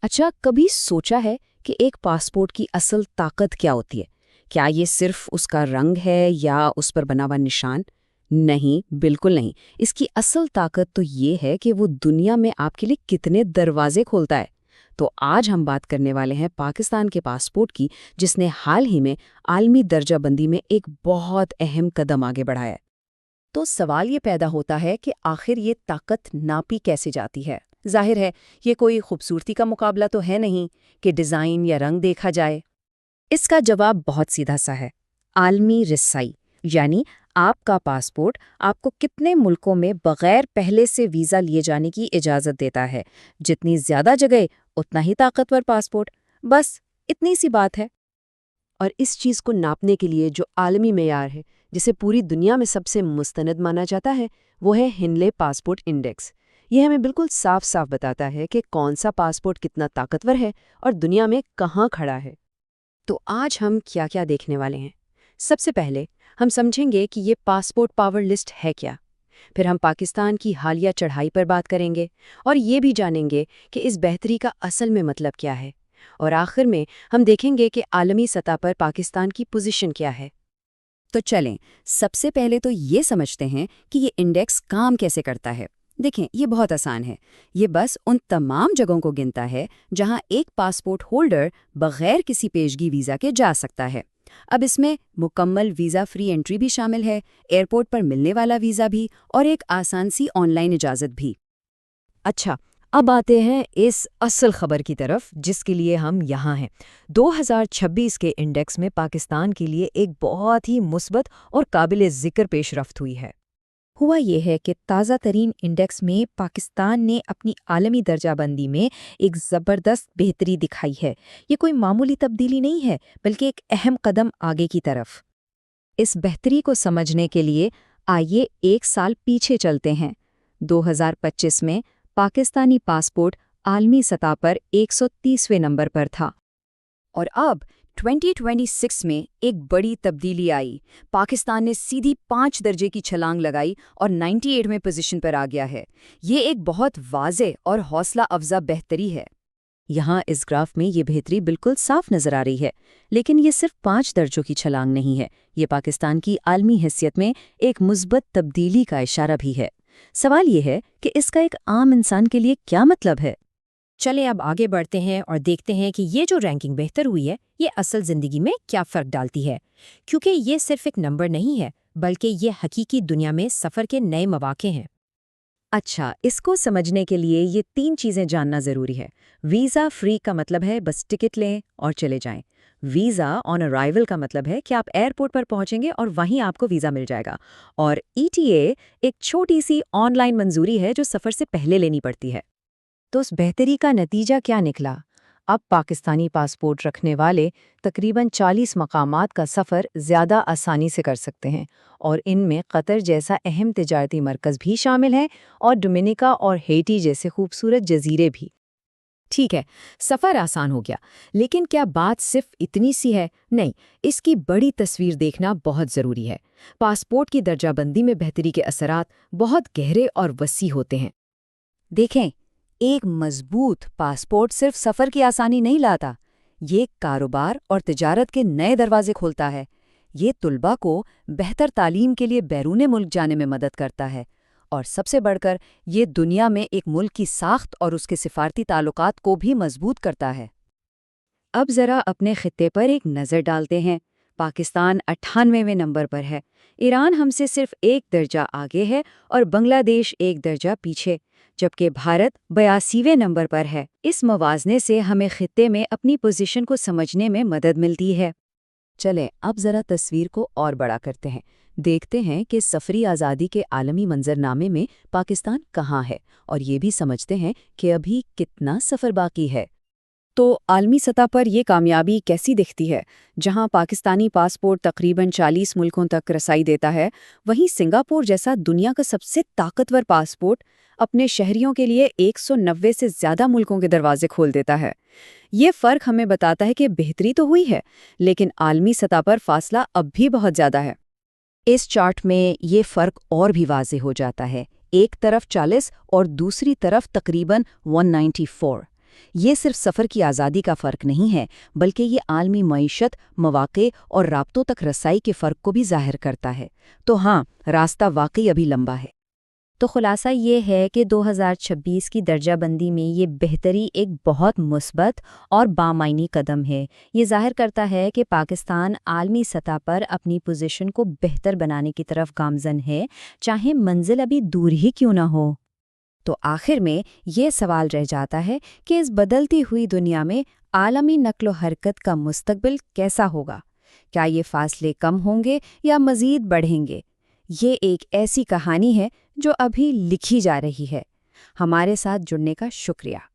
اچھا، کبھی سوچا ہے کہ ایک پاسپورٹ کی اصل طاقت کیا ہوتی ہے؟ کیا یہ صرف اس کا رنگ ہے یا اس پر بنا ہوا نشان؟ نہیں، بالکل نہیں۔ اس کی اصل طاقت تو یہ ہے کہ وہ دنیا میں آپ کے لیے کتنے دروازے کھولتا ہے۔ تو آج ہم بات کرنے والے ہیں پاکستان کے پاسپورٹ کی، جس نے حال ہی میں عالمی درجہ بندی میں ایک بہت اہم قدم آگے بڑھایا ہے۔ تو سوال یہ پیدا ہوتا ہے کہ آخر یہ طاقت ناپی کیسے جاتی ہے؟ ظاہر ہے یہ کوئی خوبصورتی کا مقابلہ تو ہے نہیں کہ ڈیزائن یا رنگ دیکھا جائے۔ اس کا جواب بہت سیدھا سا ہے، عالمی رسائی۔ یعنی آپ کا پاسپورٹ آپ کو کتنے ملکوں میں بغیر پہلے سے ویزا لیے جانے کی اجازت دیتا ہے۔ جتنی زیادہ جگہ اتنا ہی طاقتور پاسپورٹ، بس اتنی سی بات ہے۔ اور اس چیز کو ناپنے کے لیے جو عالمی معیار ہے، جسے پوری دنیا میں سب سے مستند مانا جاتا ہے، وہ ہے ہنلے پاسپورٹ انڈیکس۔ یہ ہمیں بالکل صاف صاف بتاتا ہے کہ کون سا پاسپورٹ کتنا طاقتور ہے اور دنیا میں کہاں کھڑا ہے۔ تو آج ہم کیا کیا دیکھنے والے ہیں؟ سب سے پہلے ہم سمجھیں گے کہ یہ پاسپورٹ پاور لسٹ ہے کیا۔ پھر ہم پاکستان کی حالیہ چڑھائی پر بات کریں گے اور یہ بھی جانیں گے کہ اس بہتری کا اصل میں مطلب کیا ہے۔ اور آخر میں ہم دیکھیں گے کہ عالمی سطح پر پاکستان کی پوزیشن کیا ہے۔ تو چلیں، سب سے پہلے تو یہ سمجھتے ہیں کہ یہ انڈیکس کام کیسے کرتا ہے۔ دیکھیں، یہ بہت آسان ہے۔ یہ بس ان تمام جگہوں کو گنتا ہے جہاں ایک پاسپورٹ ہولڈر بغیر کسی پیشگی ویزا کے جا سکتا ہے۔ اب اس میں مکمل ویزا فری انٹری بھی شامل ہے، ایئرپورٹ پر ملنے والا ویزا بھی، اور ایک آسان سی آن لائن اجازت بھی۔ اچھا، اب آتے ہیں اس اصل خبر کی طرف جس کے لیے ہم یہاں ہیں۔ 2026 کے انڈیکس میں پاکستان کے لیے ایک بہت ہی مثبت اور قابل ذکر پیش رفت ہوئی ہے۔ ہوا یہ ہے کہ تازہ ترین انڈیکس میں پاکستان نے اپنی عالمی درجہ بندی میں ایک زبردست بہتری دکھائی ہے۔ یہ کوئی معمولی تبدیلی نہیں ہے، بلکہ ایک اہم قدم آگے کی طرف۔ اس بہتری کو سمجھنے کے لیے آئیے ایک سال پیچھے چلتے ہیں۔ 2025 میں پاکستانی پاسپورٹ عالمی سطح پر 130ویں نمبر پر تھا، اور اب 2026 میں ایک بڑی تبدیلی آئی۔ پاکستان نے سیدھی 5 درجے کی چھلانگ لگائی اور 98ویں پوزیشن پر آ گیا ہے۔ یہ ایک بہت واضح اور حوصلہ افزا بہتری ہے۔ یہاں اس گراف میں یہ بہتری بالکل صاف نظر آ رہی ہے، لیکن یہ صرف 5 درجوں کی چھلانگ نہیں ہے، یہ پاکستان کی عالمی حیثیت میں ایک مثبت تبدیلی کا اشارہ بھی ہے۔ سوال یہ ہے کہ اس کا ایک عام انسان کے لیے کیا مطلب ہے؟ چلیں اب آگے بڑھتے ہیں اور دیکھتے ہیں کہ یہ جو رینکنگ بہتر ہوئی ہے، یہ اصل زندگی میں کیا فرق ڈالتی ہے۔ کیونکہ یہ صرف ایک نمبر نہیں ہے، بلکہ یہ حقیقی دنیا میں سفر کے نئے مواقع ہیں۔ اچھا، اس کو سمجھنے کے لیے یہ 3 چیزیں جاننا ضروری ہے۔ ویزا فری کا مطلب ہے بس ٹکٹ لیں اور چلے جائیں۔ ویزا آن ارائیول کا مطلب ہے کہ آپ ایئرپورٹ پر پہنچیں گے اور وہیں آپ کو ویزا مل جائے گا۔ اور ای ٹی اے ایک چھوٹی سی آن لائن منظوری ہے جو سفر سے پہلے لینی پڑتی ہے۔ تو اس بہتری کا نتیجہ کیا نکلا؟ اب پاکستانی پاسپورٹ رکھنے والے تقریباً 40 مقامات کا سفر زیادہ آسانی سے کر سکتے ہیں، اور ان میں قطر جیسا اہم تجارتی مرکز بھی شامل ہے اور ڈومینیکا اور ہیٹی جیسے خوبصورت جزیرے بھی۔ ٹھیک ہے، سفر آسان ہو گیا، لیکن کیا بات صرف اتنی سی ہے؟ نہیں، اس کی بڑی تصویر دیکھنا بہت ضروری ہے۔ پاسپورٹ کی درجہ بندی میں بہتری کے اثرات بہت گہرے اور وسیع ہوتے ہیں۔ دیکھیں، ایک مضبوط پاسپورٹ صرف سفر کی آسانی نہیں لاتا، یہ کاروبار اور تجارت کے نئے دروازے کھولتا ہے۔ یہ طلباء کو بہتر تعلیم کے لیے بیرون ملک جانے میں مدد کرتا ہے، اور سب سے بڑھ کر یہ دنیا میں ایک ملک کی ساخت اور اس کے سفارتی تعلقات کو بھی مضبوط کرتا ہے۔ اب ذرا اپنے خطے پر ایک نظر ڈالتے ہیں۔ پاکستان 98ویں نمبر پر ہے، ایران ہم سے صرف 1 درجہ آگے ہے اور بنگلہ دیش 1 درجہ پیچھے، جبکہ بھارت 82ویں نمبر پر ہے۔ اس موازنے سے ہمیں خطے میں اپنی پوزیشن کو سمجھنے میں مدد ملتی ہے۔ چلیں اب ذرا تصویر کو اور بڑا کرتے ہیں۔ دیکھتے ہیں کہ سفری آزادی کے عالمی منظرنامے میں پاکستان کہاں ہے، اور یہ بھی سمجھتے ہیں کہ ابھی کتنا سفر باقی ہے۔ تو عالمی سطح پر یہ کامیابی کیسی دکھتی ہے؟ جہاں پاکستانی پاسپورٹ تقریباً 40 ملکوں تک رسائی دیتا ہے، وہیں سنگاپور جیسا دنیا کا سب سے طاقتور پاسپورٹ اپنے شہریوں کے لیے 190 سے زیادہ ملکوں کے دروازے کھول دیتا ہے۔ یہ فرق ہمیں بتاتا ہے کہ بہتری تو ہوئی ہے، لیکن عالمی سطح پر فاصلہ اب بھی بہت زیادہ ہے۔ اس چارٹ میں یہ فرق اور بھی واضح ہو جاتا ہے۔ ایک طرف 40 اور دوسری طرف تقریباً 194۔ یہ صرف سفر کی آزادی کا فرق نہیں ہے، بلکہ یہ عالمی معیشت، مواقع اور رابطوں تک رسائی کے فرق کو بھی ظاہر کرتا ہے۔ تو ہاں، راستہ واقعی ابھی لمبا ہے۔ تو خلاصہ یہ ہے کہ 2026 کی درجہ بندی میں یہ بہتری ایک بہت مثبت اور بامعنی قدم ہے۔ یہ ظاہر کرتا ہے کہ پاکستان عالمی سطح پر اپنی پوزیشن کو بہتر بنانے کی طرف گامزن ہے، چاہے منزل ابھی دور ہی کیوں نہ ہو۔ تو آخر میں یہ سوال رہ جاتا ہے کہ اس بدلتی ہوئی دنیا میں عالمی نقل و حرکت کا مستقبل کیسا ہوگا؟ کیا یہ فاصلے کم ہوں گے یا مزید بڑھیں گے؟ یہ ایک ایسی کہانی ہے جو ابھی لکھی جا رہی ہے۔ ہمارے ساتھ جڑنے کا شکریہ۔